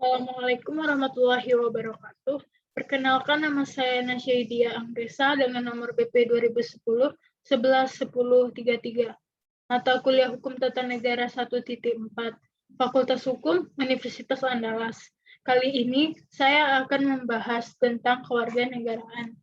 Assalamualaikum warahmatullahi wabarakatuh. Perkenalkan, nama saya Nasyaidia Angresa dengan nomor BP 2010 111033. Mata kuliah Hukum Tata Negara 1.4, Fakultas Hukum Universitas Andalas. Kali ini saya akan membahas tentang kewarganegaraan.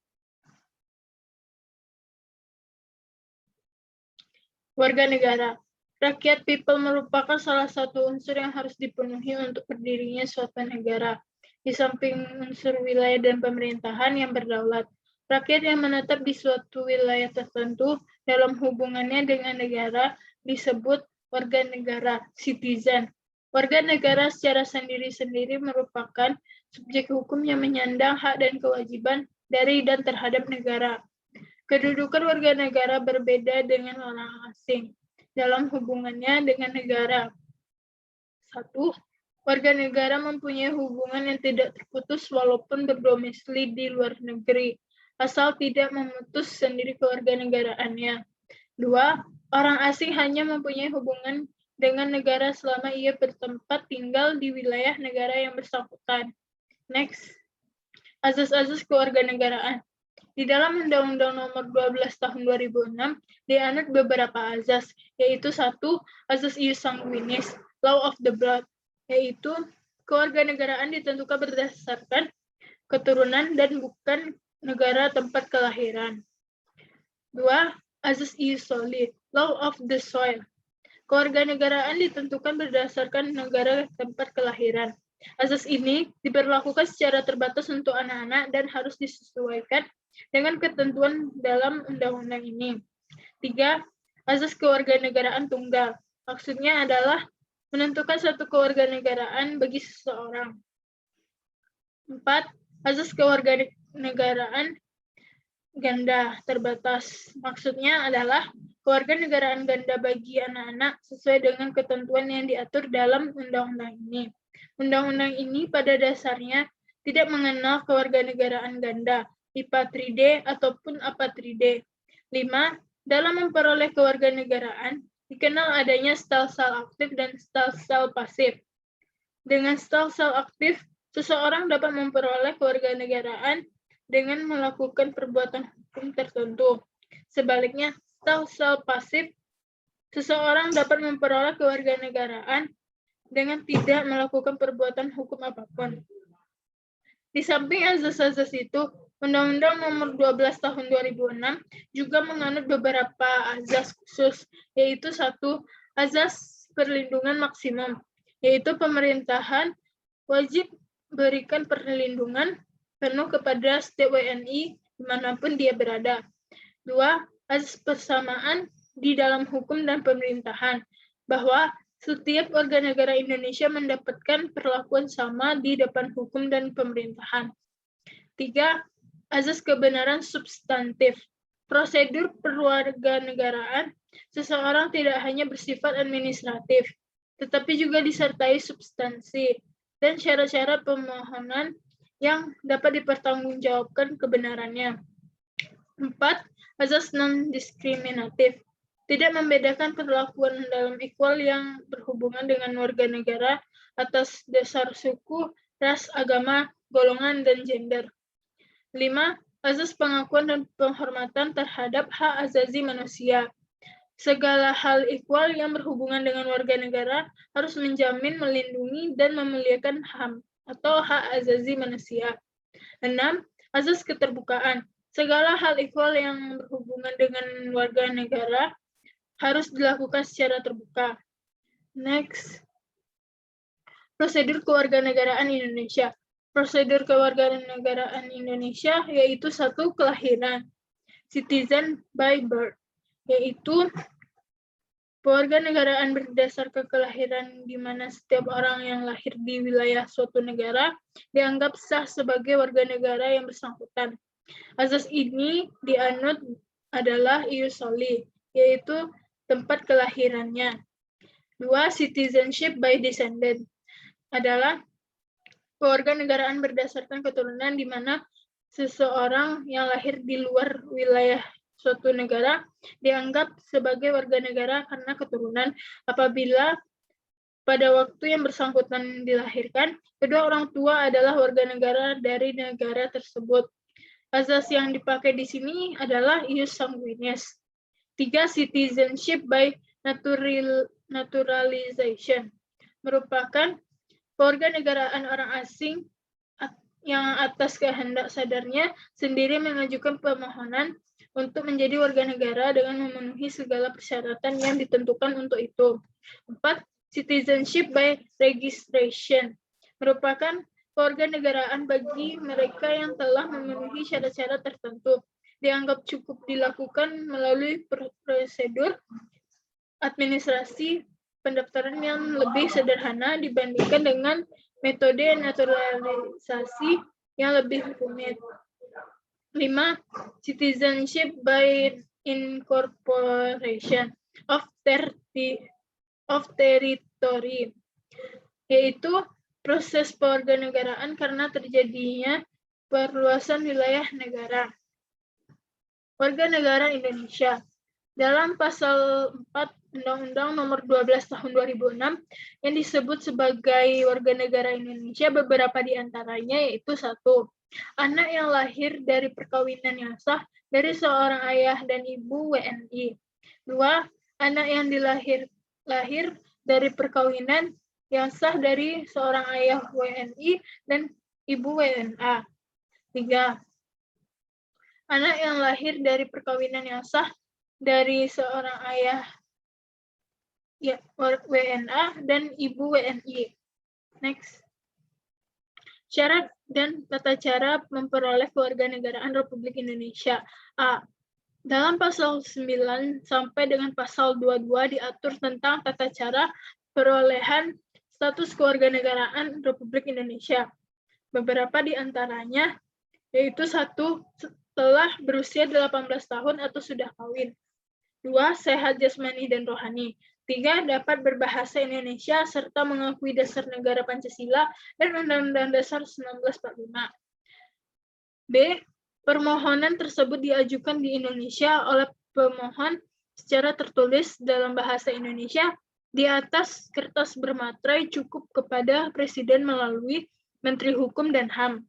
Warga negara. Rakyat people merupakan salah satu unsur yang harus dipenuhi untuk berdirinya suatu negara. Di samping unsur wilayah dan pemerintahan yang berdaulat, rakyat yang menetap di suatu wilayah tertentu dalam hubungannya dengan negara disebut warga negara, citizen. Warga negara secara sendiri-sendiri merupakan subjek hukum yang menyandang hak dan kewajiban dari dan terhadap negara. Kedudukan warga negara berbeda dengan orang asing dalam hubungannya dengan negara. 1. Warga negara mempunyai hubungan yang tidak terputus walaupun berdomisili di luar negeri, asal tidak memutus sendiri kewarganegaraannya. 2. Orang asing hanya mempunyai hubungan dengan negara selama ia bertempat tinggal di wilayah negara yang bersangkutan. Next. Azas-azas kewarganegaraan. Di dalam Undang-Undang Nomor 12 Tahun 2006 dianut beberapa azas, yaitu 1. Azas ius sanguinis, law of the blood, yaitu kewarganegaraan ditentukan berdasarkan keturunan dan bukan negara tempat kelahiran. 2. Azas ius soli, law of the soil, kewarganegaraan ditentukan berdasarkan negara tempat kelahiran. Azas ini diberlakukan secara terbatas untuk anak-anak dan harus disesuaikan dengan ketentuan dalam undang-undang ini. 3. Azas kewarganegaraan tunggal. Maksudnya adalah menentukan satu kewarganegaraan bagi seseorang. 4. Azas kewarganegaraan ganda terbatas. Maksudnya adalah kewarganegaraan ganda bagi anak-anak sesuai dengan ketentuan yang diatur dalam undang-undang ini. Undang-undang ini pada dasarnya tidak mengenal kewarganegaraan ganda, ipatride ataupun apatride. 5. Dalam memperoleh kewarganegaraan, dikenal adanya sel-sel aktif dan sel-sel pasif. Dengan sel-sel aktif, seseorang dapat memperoleh kewarganegaraan dengan melakukan perbuatan hukum tertentu. Sebaliknya, sel-sel pasif, seseorang dapat memperoleh kewarganegaraan dengan tidak melakukan perbuatan hukum apapun. Di samping azas-azas itu, Undang-Undang Nomor 12 Tahun 2006 juga menganut beberapa azas khusus, yaitu 1. Azas perlindungan maksimum, yaitu pemerintahan wajib berikan perlindungan penuh kepada setiap WNI dimanapun dia berada. 2. Azas persamaan di dalam hukum dan pemerintahan, bahwa setiap warga negara Indonesia mendapatkan perlakuan sama di depan hukum dan pemerintahan. 3. Azas kebenaran substantif. Prosedur perwarganegaraan seseorang tidak hanya bersifat administratif, tetapi juga disertai substansi dan syarat-syarat pemohonan yang dapat dipertanggungjawabkan kebenarannya. 4. Azas non-diskriminatif. Tidak membedakan perlakuan dalam equal yang berhubungan dengan warga negara atas dasar suku, ras, agama, golongan, dan gender. 5. Azas pengakuan dan penghormatan terhadap hak azazi manusia. Segala hal equal yang berhubungan dengan warga negara harus menjamin, melindungi, dan memuliakan HAM atau hak azazi manusia. 6. Azas keterbukaan. Segala hal equal yang berhubungan dengan warga negara harus dilakukan secara terbuka. Next. Prosedur kewarganegaraan Indonesia. Prosedur kewarganegaraan Indonesia yaitu 1. Kelahiran, citizen by birth, yaitu kewarganegaraan berdasarkan kelahiran di mana setiap orang yang lahir di wilayah suatu negara dianggap sah sebagai warga negara yang bersangkutan. Azas ini dianut adalah ius soli, yaitu tempat kelahirannya. 2. Citizenship by descendant adalah kewarganegaraan berdasarkan keturunan di mana seseorang yang lahir di luar wilayah suatu negara dianggap sebagai warga negara karena keturunan apabila Pada waktu yang bersangkutan dilahirkan, kedua orang tua adalah warga negara dari negara tersebut. Azas yang dipakai di sini adalah ius sanguinis. 3. Citizenship by naturalization. Merupakan kewarganegaraan orang asing yang atas kehendak sadarnya sendiri mengajukan permohonan untuk menjadi warga negara dengan memenuhi segala persyaratan yang ditentukan untuk itu. 4. Citizenship by registration merupakan kewarganegaraan bagi mereka yang telah memenuhi syarat-syarat tertentu. Dianggap cukup dilakukan melalui prosedur administrasi pendaftaran yang lebih sederhana dibandingkan dengan metode naturalisasi yang lebih rumit. 5. Citizenship by incorporation of territory, yaitu proses kewarganegaraan karena terjadinya perluasan wilayah negara. Warga negara Indonesia. Dalam pasal 4 Undang-Undang Nomor 12 Tahun 2006 yang disebut sebagai warga negara Indonesia, beberapa di antaranya yaitu 1. Anak yang lahir dari perkawinan yang sah dari seorang ayah dan ibu WNI. 2. Anak yang lahir dari perkawinan yang sah dari seorang ayah WNI dan ibu WNA. 3. Anak yang lahir dari perkawinan yang sah dari seorang ayah WNA dan ibu WNI. Next. Syarat dan tata cara memperoleh kewarganegaraan Republik Indonesia. A. Dalam pasal 9 sampai dengan pasal 22 diatur tentang tata cara perolehan status kewarganegaraan Republik Indonesia. Beberapa di antaranya yaitu 1. Setelah berusia 18 tahun atau sudah kawin. 2. Sehat jasmani dan rohani. 3. Dapat berbahasa Indonesia serta mengakui dasar negara Pancasila dan Undang-Undang Dasar 1945. B. Permohonan tersebut diajukan di Indonesia oleh pemohon secara tertulis dalam bahasa Indonesia di atas kertas bermaterai cukup kepada Presiden melalui Menteri Hukum dan HAM.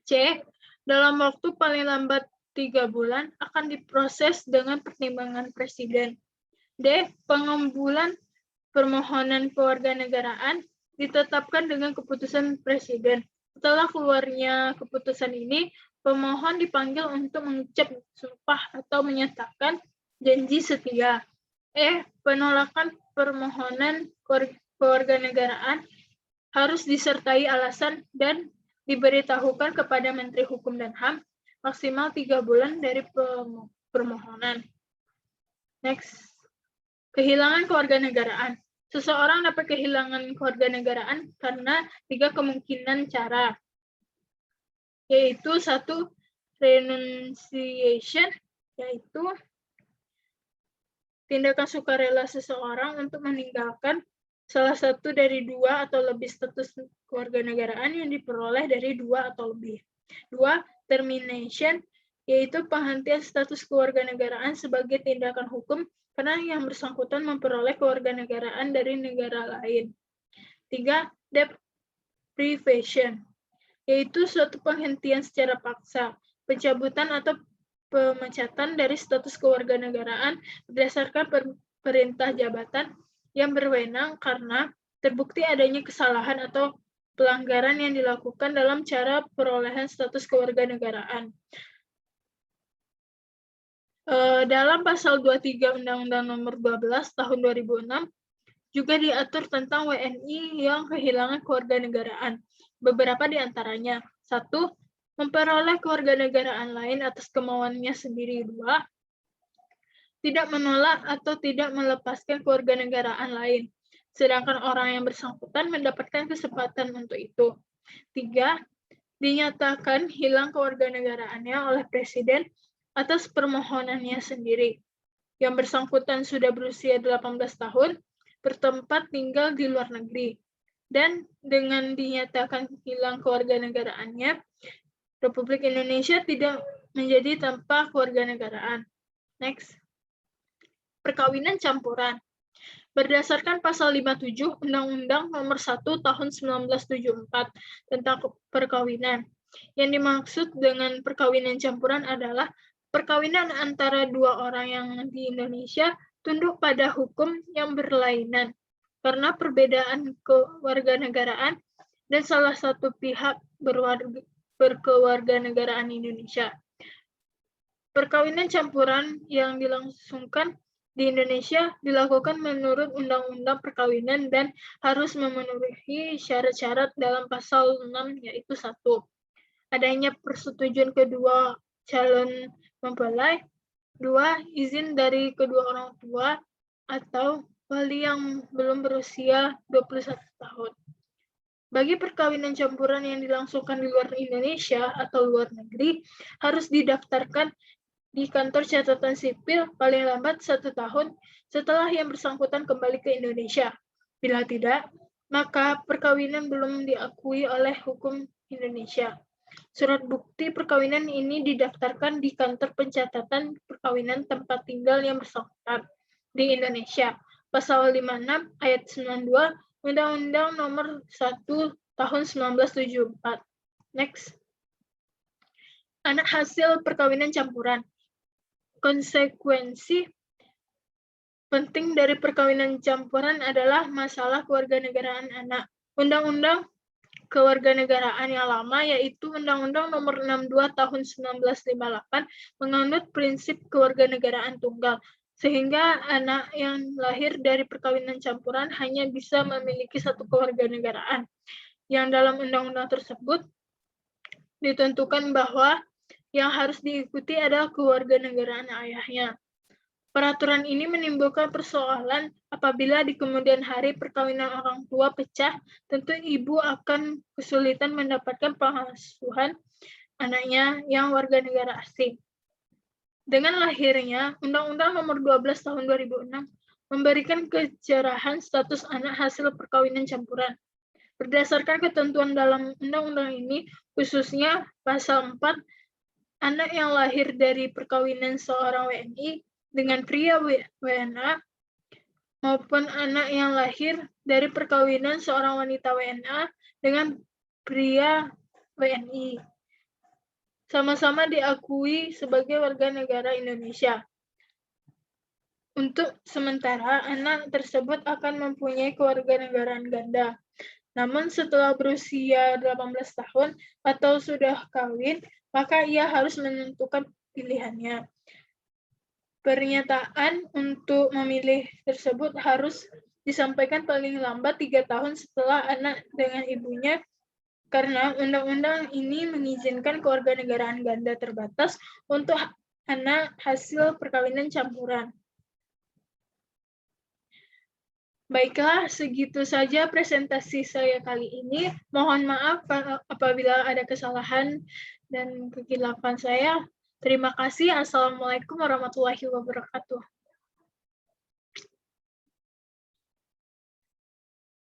C. Dalam waktu paling lambat 3 bulan akan diproses dengan pertimbangan Presiden. D. Pengambulan permohonan kewarganegaraan ditetapkan dengan keputusan Presiden. Setelah keluarnya keputusan ini, pemohon dipanggil untuk mengucap sumpah atau menyatakan janji setia. E. Penolakan permohonan kewarganegaraan harus disertai alasan dan diberitahukan kepada Menteri Hukum dan HAM maksimal 3 bulan dari permohonan. Next. Kehilangan kewarganegaraan. Seseorang dapat kehilangan kewarganegaraan karena 3 kemungkinan cara, yaitu 1. Renunciation, yaitu tindakan sukarela seseorang untuk meninggalkan salah satu dari 2 atau lebih status kewarganegaraan yang diperoleh dari 2 atau lebih. 2. Termination, yaitu penghentian status kewarganegaraan sebagai tindakan hukum karena yang bersangkutan memperoleh kewarganegaraan dari negara lain. 3. Deprivation, yaitu suatu penghentian secara paksa, pencabutan atau pemecatan dari status kewarganegaraan berdasarkan perintah jabatan yang berwenang karena terbukti adanya kesalahan atau pelanggaran yang dilakukan dalam cara perolehan status kewarganegaraan. Dalam pasal 23 Undang-Undang Nomor 12 Tahun 2006 juga diatur tentang WNI yang kehilangan kewarganegaraan. Beberapa di antaranya. 1. Memperoleh kewarganegaraan lain atas kemauannya sendiri. 2. Tidak menolak atau tidak melepaskan kewarganegaraan lain, sedangkan orang yang bersangkutan mendapatkan kesempatan untuk itu. 3. Dinyatakan hilang kewarganegaraannya oleh Presiden atas permohonannya sendiri. Yang bersangkutan sudah berusia 18 tahun, bertempat tinggal di luar negeri, dan dengan dinyatakan hilang kewarganegaraannya, Republik Indonesia tidak menjadi tanpa kewarganegaraan. Next. Perkawinan campuran. Berdasarkan pasal 57 Undang-Undang Nomor 1 Tahun 1974 tentang perkawinan. Yang dimaksud dengan perkawinan campuran adalah perkawinan antara dua orang yang di Indonesia tunduk pada hukum yang berlainan karena perbedaan kewarganegaraan dan salah satu pihak berkewarganegaraan Indonesia. Perkawinan campuran yang dilangsungkan di Indonesia dilakukan menurut Undang-Undang Perkawinan dan harus memenuhi syarat-syarat dalam pasal 6, yaitu 1. Adanya persetujuan kedua calon mempelai, 2. Izin dari kedua orang tua atau wali yang belum berusia 21 tahun. Bagi perkawinan campuran yang dilangsungkan di luar Indonesia atau luar negeri, harus didaftarkan di kantor catatan sipil paling lambat 1 tahun setelah yang bersangkutan kembali ke Indonesia. Bila tidak, maka perkawinan belum diakui oleh hukum Indonesia. Surat bukti perkawinan ini didaftarkan di kantor pencatatan perkawinan tempat tinggal yang bersangkutan di Indonesia. Pasal 56 ayat 92 Undang-Undang Nomor 1 Tahun 1974. Next. Anak hasil perkawinan campuran. Konsekuensi penting dari perkawinan campuran adalah masalah kewarganegaraan anak. Undang-Undang kewarganegaraan yang lama, yaitu Undang-Undang Nomor 62 Tahun 1958, menganut prinsip kewarganegaraan tunggal, sehingga anak yang lahir dari perkawinan campuran hanya bisa memiliki satu kewarganegaraan. Yang dalam undang-undang tersebut ditentukan bahwa yang harus diikuti adalah kewarganegaraan ayahnya. Peraturan ini menimbulkan persoalan apabila di kemudian hari perkawinan orang tua pecah, tentu ibu akan kesulitan mendapatkan pengasuhan anaknya yang warga negara asing. Dengan lahirnya, Undang-Undang Nomor 12 Tahun 2006 memberikan kecerahan status anak hasil perkawinan campuran. Berdasarkan ketentuan dalam undang-undang ini, khususnya pasal 4, anak yang lahir dari perkawinan seorang WNI dengan pria WNA maupun anak yang lahir dari perkawinan seorang wanita WNA dengan pria WNI sama-sama diakui sebagai warga negara Indonesia. Untuk sementara, anak tersebut akan mempunyai kewarganegaraan ganda. Namun setelah berusia 18 tahun atau sudah kawin, maka ia harus menentukan pilihannya. Pernyataan untuk memilih tersebut harus disampaikan paling lambat 3 tahun setelah anak dengan ibunya, karena undang-undang ini mengizinkan kewarganegaraan ganda terbatas untuk anak hasil perkawinan campuran. Baiklah, segitu saja presentasi saya kali ini. Mohon maaf apabila ada kesalahan dan kekhilafan saya. Terima kasih. Assalamualaikum warahmatullahi wabarakatuh.